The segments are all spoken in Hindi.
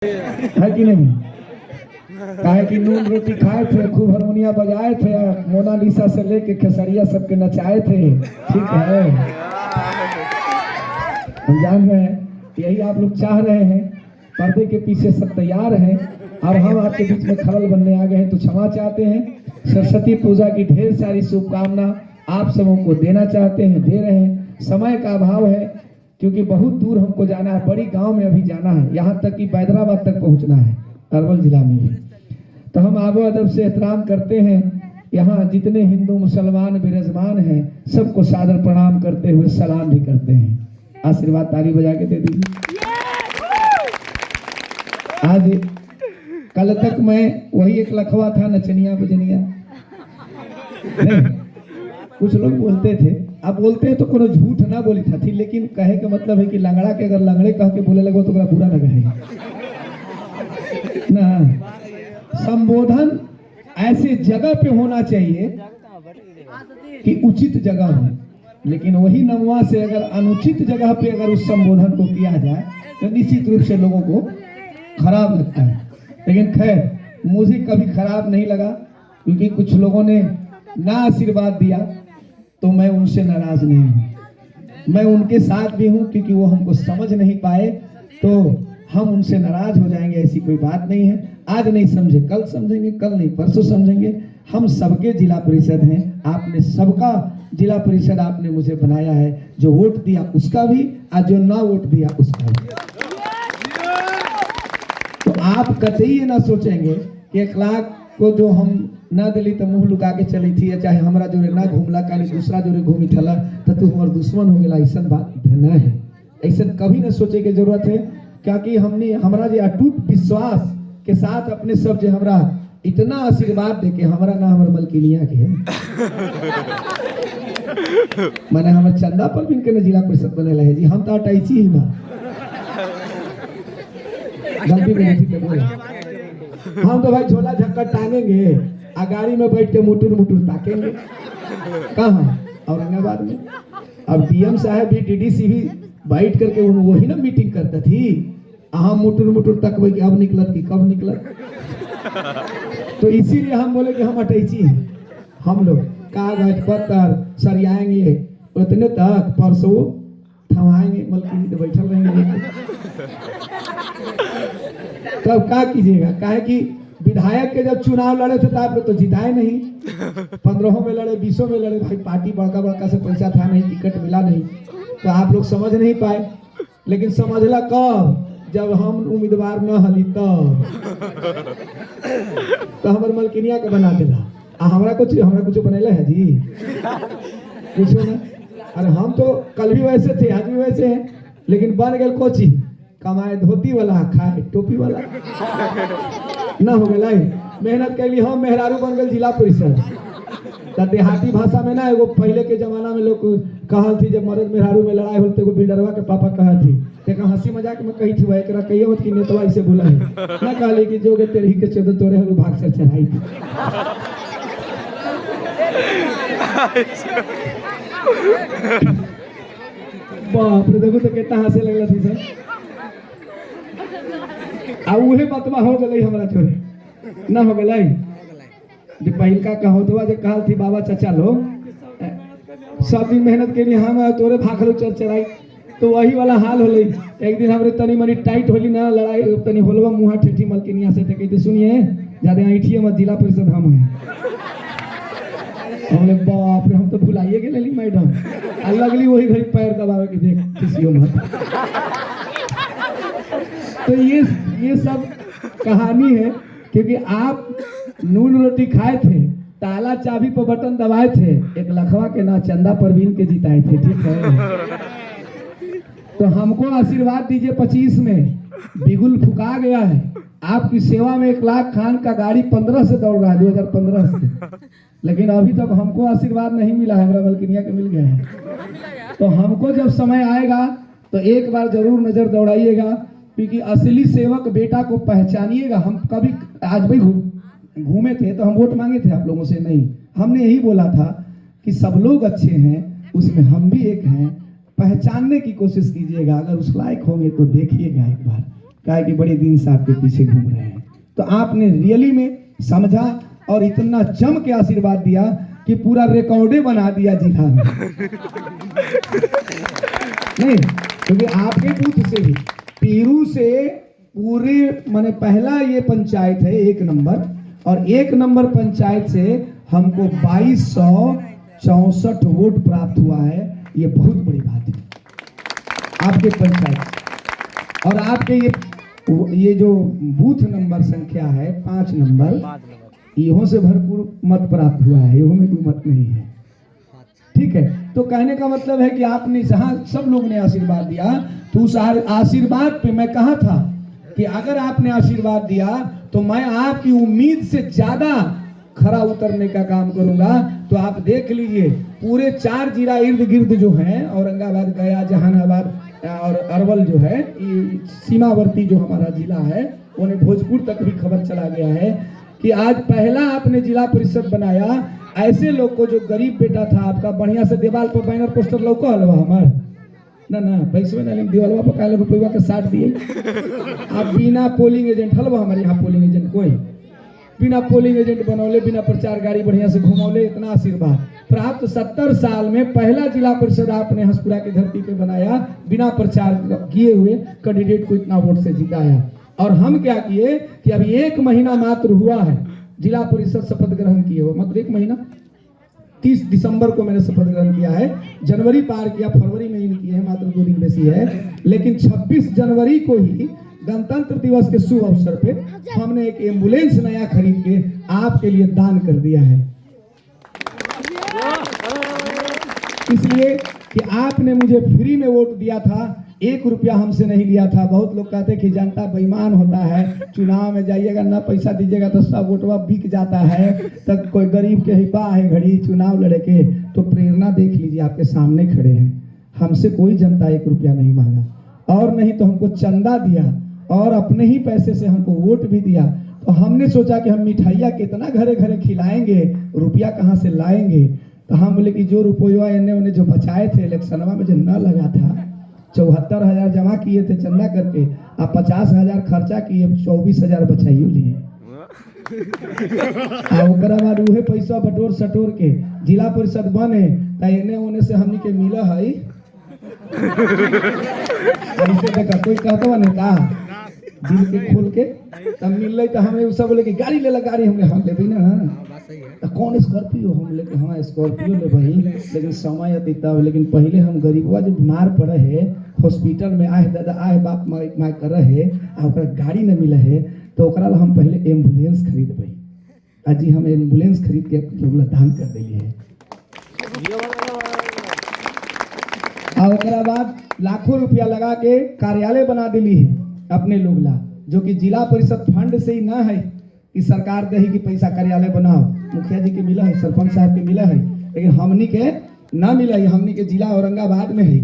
है कि नहीं? काहे कि नून रोटी खाए थे, खूब हारमोनिया बजाए थे, मोनालिसा से लेके खेसरिया सबके नचाए थे। ठीक है, हम जान रहे हैं, यही आप लोग चाह रहे हैं। पर्दे के पीछे सब तैयार हैं और हम आपके बीच में खलल बनने आ गए हैं, तो क्षमा चाहते हैं। सरस्वती पूजा की ढेर सारी शुभकामना आप सबों को देना चाहते हैं, दे रहे हैं। समय का अभाव है क्योंकि बहुत दूर हमको जाना है, बड़ी गांव में अभी जाना है, यहाँ तक कि हैदराबाद तक पहुँचना है, अरवल जिला में भी। तो हम आबो अदब से एहतराम करते हैं। यहाँ जितने हिंदू मुसलमान विराजमान हैं सबको सादर प्रणाम करते हुए सलाम भी करते हैं। आशीर्वाद ताली बजा के दे दीजिए। आज कल तक मैं वही एक लखवा था, नचनिया बजनिया नहीं, कुछ लोग बोलते थे। अब बोलते हैं तो कोनो झूठ ना बोली थी, लेकिन कहे का मतलब है कि लंगड़ा के अगर लंगड़े कह के बोले लगो तो बुरा लगा है ना। संबोधन ऐसे जगह पे होना चाहिए कि उचित जगह हो, लेकिन वही नमवा से अगर अनुचित जगह पे अगर उस संबोधन को किया जाए तो निश्चित रूप से लोगों को खराब लगता है। लेकिन खैर मुझे कभी खराब नहीं लगा, क्योंकि कुछ लोगों ने ना आशीर्वाद दिया तो मैं उनसे नाराज नहीं हूँ। मैं उनके साथ भी हूँ क्योंकि वो हमको समझ नहीं पाए तो हम उनसे नाराज हो जाएंगे, ऐसी कोई बात नहीं है। आज नहीं समझे कल समझेंगे, कल नहीं परसों समझेंगे। हम सबके जिला परिषद हैं, आपने सबका जिला परिषद आपने मुझे बनाया है। जो वोट दिया उसका भी और जो ना वोट दिया उसका भी। तो आप कतई ये ना सोचेंगे कि 1 लाख को जो हम ना दिली तो मुंह लुका के चली थी, चाहे हमारा जोरे ना घूमला काली दूसरा जोरे घूमी थला तो तू हमार दुश्मन हो गया। ऐसा बात देना है, ऐसा कभी ना सोचे की जरूरत है। क्योंकि हमने हमारा जो अटूट विश्वास के साथ अपने सब जो हमरा इतना आशीर्वाद दे के हमारा ना हमारे मलकिनिया के मैंने हमारे चंदा पर भी इनके जिला परिषद बने रहे जी। हम तो अटैची ही बा गलती में नहीं बोला। हम तो भाई झोला झक्कर टांगेंगे आ गाड़ी में बैठ के मुटुर मुटुर ताकेंगे। कहाँ? औरंगाबाद में। अब डीएम साहब भी डीडीसी भी बैठ करके वही ना मीटिंग करता थी। हम मुटुर मुटुर तक कि अब निकलत कि कब निकलत। तो इसीलिए हम बोले कि हम अटैची हैं। हम लोग कागज पत्तर सरियाएंगे उतने तक, परसों थमाएंगे, मलकिनी तो बैठल रहेंगे। तब क्या कीजिएगा? काहे कि विधायक के जब चुनाव लड़े थे तो आप लोग तो जिताए नहीं। 15 में लड़े, 20 में लड़े, भाई पार्टी बड़का बड़का से पैसा था नहीं, टिकट मिला नहीं, तो आप लोग समझ नहीं पाए। लेकिन समझला कब? जब हम उम्मीदवार न हली तब तो हमारे मलकिनिया के बना देला। हमरा कुछ बनेला है जी कुछ ना। अरे हम तो कल भी वैसे थे, आज भी वैसे हैं, लेकिन बन गए कोची कमाए धोती वाला, खाए टोपी वाला ना हो गए। मेहनत के लिए हम मेहरारू बन गए जिला परिषद। देहाती भाषा में ना एगो पहले के जमाना में लोग कहल थी, जब मर्द मेहरारू में लड़ाई होती तो बिल्डरवा के पापा कहल थी, देखा हंसी मजाक में कही थी वह एकरा कहिए मत कि नेतवा इसे बोला है ना, कहले कि जोगे तेरी के चोदे तोरे हम भाग से चढ़ाई थी। बाप रे, देखो तो कितना हंसे लगला थी सर। आ उहे बतवा हो गई हमरा छोरे ना हो गई। जो पहिलका कहोतवा जो कहल थी बाबा चाचा लोग सब दिन मेहनत के लिए हम तोरे भाखलो चढ़ाई, तो वही वाला हाल होले। एक दिन हमरे तनी मनी टाइट होली ना लड़ाई, तनी होलवा मुहा ठेठी मलकिनिया से कहते सुनिए ज्यादा ऐठिए मत, जिला परिषद हम हैं। हमने बाप रे, हम तो भुलाइए गेली मैडम। लगली वही घड़ी पैर दबावे के देख किसियो मत। तो ये सब कहानी है, क्योंकि आप नून रोटी खाए थे, ताला चाबी पर बटन दबाए थे, 1 लखवा के ना चंदा परवीन के जिताए थे। ठीक है, तो हमको आशीर्वाद दीजिए। 25 में बिगुल फुका गया है, आपकी सेवा में 1 लाख खान का गाड़ी 15 से दौड़ रहा है, 2015 से, लेकिन अभी तक हमको आशीर्वाद नहीं मिला है। हमारा मलकिनिया के मिल गया है। तो हमको जब समय आएगा तो एक बार जरूर नजर दौड़ाइएगा, क्योंकि असली सेवक बेटा को पहचानिएगा। हम कभी आज भी घूमे थे तो हम वोट मांगे थे आप लोगों से नहीं, हमने यही बोला था कि सब लोग अच्छे हैं, उसमें हम भी एक हैं। पहचानने की कोशिश कीजिएगा, अगर उस लायक होंगे तो देखिएगा एक बार। कहा कि बड़े दिन से आपके पीछे घूम रहे हैं। तो आपने रियली में समझा और इतना जम के आशीर्वाद दिया कि पूरा रिकॉर्डे बना दिया जिला में। नहीं, क्योंकि आपके बूथ से भी पीरू से पूरे माने पहला ये पंचायत है 1 नंबर, और 1 नंबर पंचायत से हमको 2264 वोट प्राप्त हुआ है। ये बहुत बड़ी बात है आपके पंचायत। और आपके ये जो बूथ नंबर संख्या है 5 नंबर, इहों से भरपूर मत प्राप्त हुआ है, इहों में कोई मत नहीं है। ठीक है, तो कहने का मतलब है कि आपने जहां सब लोग ने आशीर्वाद दिया, तो उस आशीर्वाद पे मैं कहा था कि अगर आपने आशीर्वाद दिया तो मैं आपकी उम्मीद से ज्यादा खरा उतरने का काम करूंगा। तो आप देख लीजिए पूरे 4 जिला इर्द गिर्द जो है, औरंगाबाद, गया, जहानाबाद और अरवल जो है, सीमावर्ती जो हमारा जिला है, उन्हें भोजपुर तक भी खबर चला गया है कि आज पहला आपने जिला परिषद बनाया। ऐसे लोग को जो गरीब बेटा था आपका, बढ़िया से दीवार पर बैनर पोस्टर लौका हलवा हमार ना पैसे ना दीवालवा पर काले रुपया के 60 दिए। आप बिना पोलिंग एजेंट हलवा, हमारे यहाँ पोलिंग एजेंट कोई बिना पोलिंग एजेंट बनौले, बिना प्रचार गाड़ी बढ़िया से घुमौले, इतना आशीर्वाद प्राप्त। 70 साल में पहला जिला परिषद आपने हंसपुरा की धरती पे बनाया, बिना प्रचार किए हुए कैंडिडेट को इतना वोट से जिताया। और हम क्या किए कि अभी 1 महीना मात्र हुआ है जिला परिषद शपथ ग्रहण किए हुए, मतलब 1 महीना, 30 दिसंबर को मैंने शपथ ग्रहण किया है। जनवरी पार किया, फरवरी में ही किए हैं, मात्र 2 दिन बेसी है। लेकिन 26 जनवरी को ही गणतंत्र दिवस के शुभ अवसर पे हमने एक एम्बुलेंस नया खरीद के आपके लिए दान कर दिया है, इसलिए कि आपने मुझे फ्री में वोट दिया था, 1 रुपया हमसे नहीं लिया था। बहुत लोग कहते हैं कि जनता बेईमान होता है, चुनाव में जाइएगा ना पैसा दीजिएगा तो सब वोटवा बिक जाता है, तब कोई गरीब के हिपा है घड़ी चुनाव लड़े के। तो प्रेरणा देख लीजिए, आपके सामने खड़े हैं, हमसे कोई जनता 1 रुपया नहीं मांगा, और नहीं तो हमको चंदा दिया और अपने ही पैसे से हमको वोट भी दिया। तो हमने सोचा कि हम मिठाइयाँ कितना घरे घरे खिलाएंगे, रुपया कहाँ से लाएंगे। तो हम बोले कि जो रुपया इन्हें उन्हें जो बचाए थे इलेक्शन में जो न लगा था, 74,000 जमा किए थे चंदा करके, आप 50,000 खर्चा किए, 24,000 बचाइयो लिए। बाद उहे पैसा बटोर सटोर के जिला परिषद बने, एने ओने से हमनी के मिला है। ऐसे देखा कोई कहता नहीं का दिल के खोल के तब मिल तो हमें सब बोले कि गाड़ी ले ला, गाड़ी हमने हम ले ना, कौन स्कॉर्पियो, हम लेके हाँ स्कॉर्पियो ले भाई। लेकिन समय अतीता, लेकिन पहले हम गरीबवा जो बीमार पड़े है हॉस्पिटल में आए दादा आए बाप माई कर है, गाड़ी न मिले है, तो हम पहले एम्बुलेंस खरीदबे। आज हम एम्बुलेंस खरीद के लोग दान कर दिए है। और बाद लाखों रुपया लगा के कार्यालय बना दिली है अपने लोग ला, जो कि जिला परिषद फंड से ही ना है कि सरकार दे कि पैसा कार्यालय बनाओ, मुखिया जी के मिला है, सरपंच साहब के मिला है, लेकिन हमनी के ना मिला है। हमनी के जिला औरंगाबाद में है,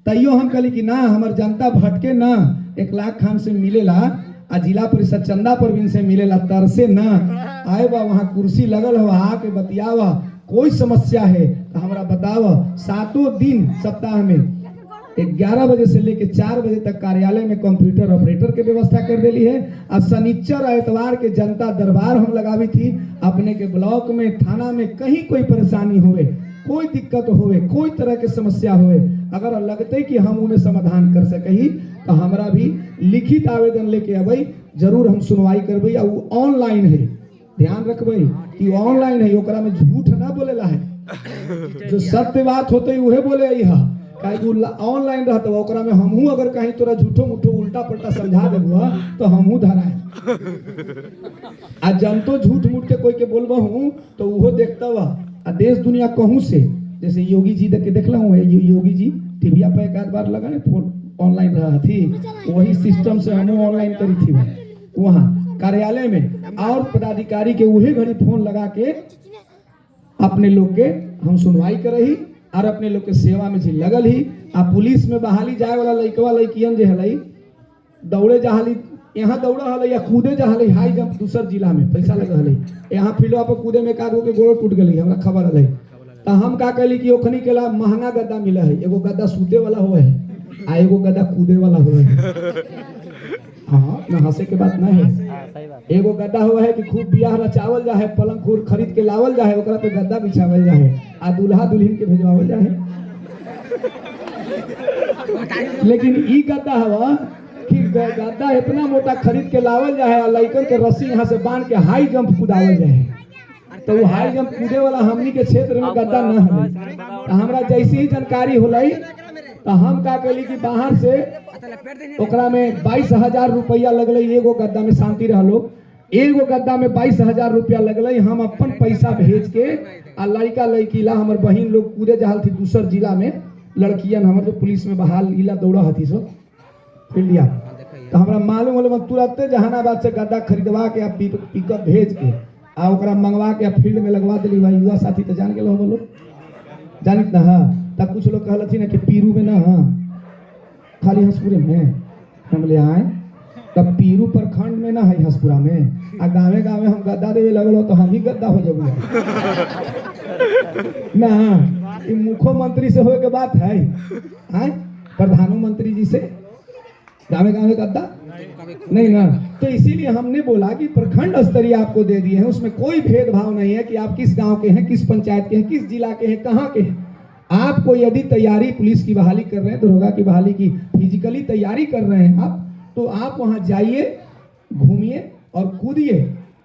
तैयो हम कहली कि ना हमार जनता भटके ना, 1 लाख खान से मिलेला आ जिला परिषद चंदा परवीन से मिलेला, तरसे ना आए बा, वहाँ कुर्सी लगल हो, आके बतियावा, कोई समस्या है तो हमरा बतावा। 7 दिन सप्ताह में 11 बजे से लेके 4 बजे तक कार्यालय में कंप्यूटर ऑपरेटर के व्यवस्था कर देली है। और शनिचर एतवार के जनता दरबार हम लगावी थी, अपने के ब्लॉक में, थाना में कहीं कोई परेशानी होवे, कोई दिक्कत होवे, कोई तरह के समस्या होवे, अगर लगते कि हम उन्हें समाधान कर सके तो हमरा भी लिखित आवेदन लेके अबई, जरूर हम सुनवाई करबई। और वो ऑनलाइन है, ध्यान रखबई कि ऑनलाइन है, ओकरा में झूठ ना बोलेला है, जो सत्य बात होते उहे बोले यहाँ, ऑनलाइन रहता ओकरा में हमहू अगर कहीं तोरा झूठो मुठो उल्टा पलटा समझा देबो तो हमहू धराए। आ जनतो झूठ मूठ के कोई के बोलबहू तो उहो देखता हुआ। आ देश दुनिया कहूँ से, जैसे योगी जी देख के देखला हूँ, योगी जी टीविया पे 1 बार लगा ने फोन ऑनलाइन रहा थी, वही सिस्टम से हम ऑनलाइन करी थी वहाँ कार्यालय में, और पदाधिकारी के उहे घड़ी फोन लगा के अपने लोग के हम सुनवाई कर रही और अपने लोग के सेवा में जी लगल ही। आ पुलिस में बहाली जाए वाला लइकवा लइकियन जे हलई, दौड़े जहाली, यहाँ दौड़ा हलई या कूदे जहाली, हाई जंप दूसर जिला में पैसा लगे हलई, यहाँ फील्डवा पर कूदे में कागो के गोड़ टूट गई, हमरा खबर हलई। तो हम का कहली कि ओखनी के ला महंगा गद्दा मिला है, एगो गद्दा सूते वाला हुआ है आ एगो गद्दा कूदे वाला हुआ है। हाँ ना हंसे के बात ना है। एगो गद्दा हुआ है कि खूब बियाह रचावल जा है, पलंग खूर खरीद के लावल जा है, ओकरा पे गद्दा बिछावल जा है, आ दूल्हा दुल्हन के भेजवावल जा है। लेकिन ई गद्दा हुआ कि गद्दा इतना मोटा खरीद के लावल जा है, लइकन के रस्सी यहाँ से बांध के हाई जंप कुदावल जाए, तो वो हाई जंप कूदे वाला हमनी के क्षेत्र में गद्दा न है। तो हमरा जैसी ही जानकारी होलई तो हम का कली कि बाहर से ओकरा में 22,000 रुपया लगल, एगो गद्दा में शांति रहलो, एगो गद्दा में 22,000 रुपया लगल। हम अपन पैसा भेज के आ लड़का लड़की ला हमर बहन लोग कूदे जहाल थी दूसर जिला में, लड़कियन हमर जो पुलिस में बहाल इला दौड़ा हथी सो इंडिया। तो हमरा मालूम होल तुरंत जहानाबाद से गद्दा खरीदवा के आ पिकअप भेज के आ ओकरा मंगवा के फील्ड में लगवा दिली। भाई युवा साथी तो जान गेलो बोलो जानित ना। हाँ तब कुछ लोग कहलथी ना कि पीरू में ना खाली हंसपुरे में, हम ले आए तब पीरू प्रखंड में ना है हंसपुरा में, आ गाँवे गाँवे हम गद्दा देवे लगलो तो हम ही गद्दा हो जाबू ना। ये मुख्यमंत्री से होए के बात है, प्रधानमंत्री जी से गाँवे गाँवे गद्दा नहीं ना। तो इसीलिए हमने बोला कि प्रखंड स्तरीय आपको दे दिए हैं, उसमें कोई भेदभाव नहीं है कि आप किस गांव के हैं, किस पंचायत के हैं, किस जिला के हैं, कहाँ के हैं। आपको यदि तैयारी पुलिस की बहाली कर रहे हैं, दरोगा की बहाली की फिजिकली तैयारी कर रहे हैं आप, तो आप वहां जाइए, घूमिए और कूदिए,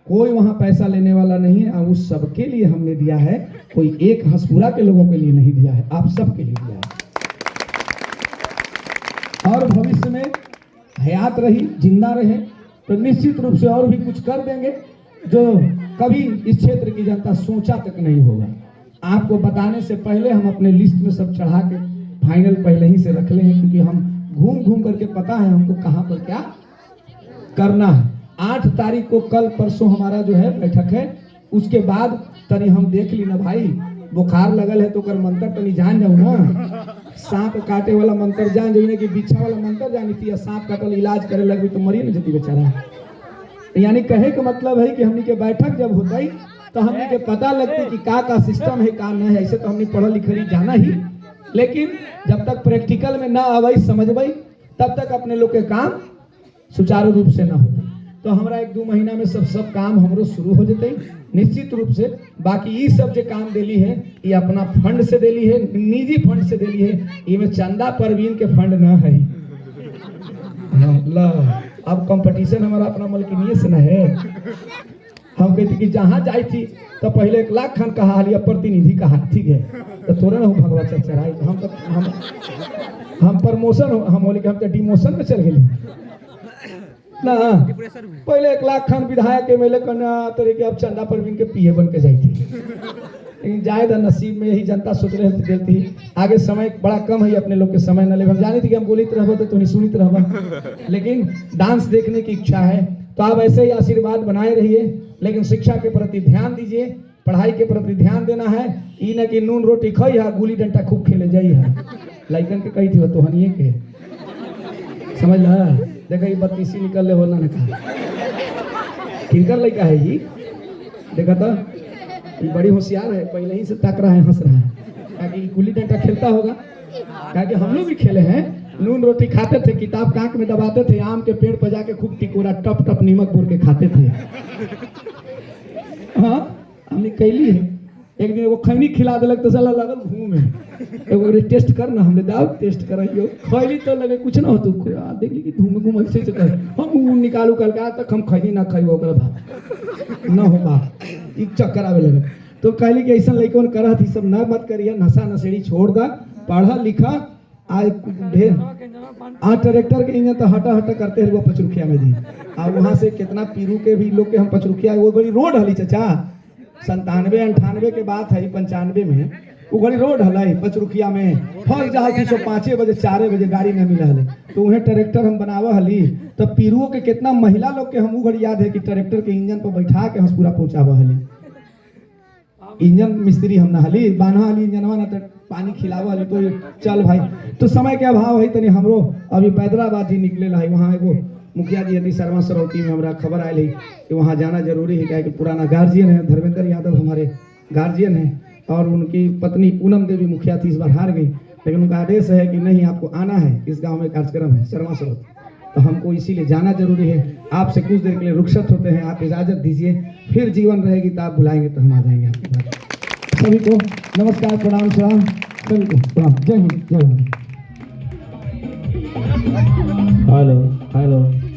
कोई वहां पैसा लेने वाला नहीं है। और उस सबके लिए हमने दिया है, कोई एक हंसपुरा के लोगों के लिए नहीं दिया है, आप सबके लिए दिया है। और भविष्य में हयात रही, जिंदा रहे तो निश्चित रूप से और भी कुछ कर देंगे जो कभी इस क्षेत्र की जनता सोचा तक नहीं होगा। आपको बताने से पहले हम अपने लिस्ट में सब चढ़ा के फाइनल पहले ही से रख ले हैं, क्योंकि हम घूम घूम करके पता है हमको कहाँ पर क्या करना है। 8 तारीख को कल परसों हमारा जो है बैठक है, उसके बाद तनी हम देख ली ना भाई, बुखार लगल है तो कर मंत्र तनी जान जाऊ ना, सांप काटे वाला मंत्र जान जाइए कि बिच्छा वाला मंत्र जानी थी, सांप काटल इलाज करे लगी तो मरी न जती बेचारा। यानी कहे का मतलब है कि हमनी के बैठक जब होता तो हमनी के पता लगती कि का सिस्टम है का नहीं है। ऐसे तो हमने पढ़ल लिखल जाना ही, लेकिन जब तक प्रैक्टिकल में ना आवे समझबई तब तक अपने लोग के काम सुचारू रूप से ना होते। तो हमारा 1-2 महीना में सब काम हमरो शुरू हो जते निश्चित रूप से। बाकी ये सब जो काम देली है ये अपना फंड से देली है, निजी फंड से देली है, ये में चंदा परवीन के फंड ना है। अब कंपटीशन हमारा अपना मलकिनिये से ना है। हम कहते कि जहाँ जाई थी तो पहले 1 लाख खन कहा लिया प्रतिनिधि कहा, ठीक है तो थोड़ा ना भगवा चराई हम प्रमोशन हम बोले कि हम तो डिमोशन में चल गए ना। पहले 1 लाख खन विधायक के मेले करना तरह के अब चंदा परवीन के पीए बन के जाई थी, लेकिन जायद नसीब में यही जनता सोच रहे थे देती। आगे समय बड़ा कम है, अपने लोग के समय न ले। हम जानी थी कि हम बोलित रहबो तो नहीं सुनित रहबो, लेकिन डांस देखने की इच्छा है तो आप ऐसे ही आशीर्वाद बनाए रहिए। लेकिन शिक्षा के प्रति ध्यान दीजिए, पढ़ाई के प्रति ध्यान देना है। ई न कि नून रोटी खाई है, गुली डंडा खूब खेले जाई है। लइकन के कही थी तो हनिए के समझ ला, देखा ये 32 निकल ले होला न का किनकर लइका है ये, देखा तो ये बड़ी होशियार है, पहले ही से ताक रहा है, हंस रहा है, ताकि गुली डंडा खेलता होगा। क्योंकि हम लोग भी खेले हैं, नून रोटी खाते थे, किताब कांक में दबाते थे, आम के पेड़ पर जाके खूब टिकोरा टप टप नीमक बोर के खाते थे। हाँ हमने कैली है। एक दिन वो खैनी खिला दिलक तो साला लगल घूमे, एगो टेस्ट करना, हमने दाव टेस्ट कराइयो, खैली तो लगे कुछ ना हो, तू देख ली कि घूमे घूमे ऐसे कर हम निकालू करके आज तक हम खैनी ना खाई ओकरा भात ना हो बा ई चक्कर आवे लगे। तो कहली कि ऐसा लइकन करत ही सब ना मत करिए, नशा नशेड़ी छोड़ दा, पढ़ा लिखा। आज ढेर ट्रैक्टर के इंजन तो हटा हटा करते हैं वो पचरुखिया में दी, और वहाँ से कितना पीरू के भी लोग के हम पचरुखिया, वो बड़ी रोड हली चाचा 97-98 के बात है, 95 में वो बड़ी रोड हलाई पचरुखिया में, फंस जा 5 बजे 4 बजे गाड़ी न मिला हले, तो वह ट्रैक्टर हम बनावा हली। तो पीरुओं के कितना महिला लोग के हम घड़ी याद है कि ट्रैक्टर के इंजन पर बैठा के हम पूरा पहुंचावा हली। इंजन मिस्त्री हम नहली बान्हा हली इंजनवा ना, तो पानी खिलावा हली, तो चल भाई। तो समय के अभाव है तनी हमरो अभी बैदराबाद जी निकले ला, वहाँ एगो मुखिया जी यदि शर्मा सरौती में हमारा खबर आयल है कि वहाँ जाना जरूरी है, क्या कि पुराना गार्जियन है धर्मेंद्र यादव हमारे गार्जियन है, और उनकी पत्नी पूनम देवी मुखिया थी, इस बार हार गई, लेकिन उनका आदेश है कि नहीं आपको आना है, इस गांव में कार्यक्रम है शर्मा सरौती। तो हमको इसीलिए जाना जरूरी है। आपसे कुछ देर के लिए रुखसत होते हैं, आप इजाज़त दीजिए, फिर जीवन रहेगी तो आप बुलाएंगे तो हम आ जाएंगे आपके पास। सभी को नमस्कार, प्रणाम, सलाम, सभी को प्रणाम। जय हिंद, जय भारत। Hello hello.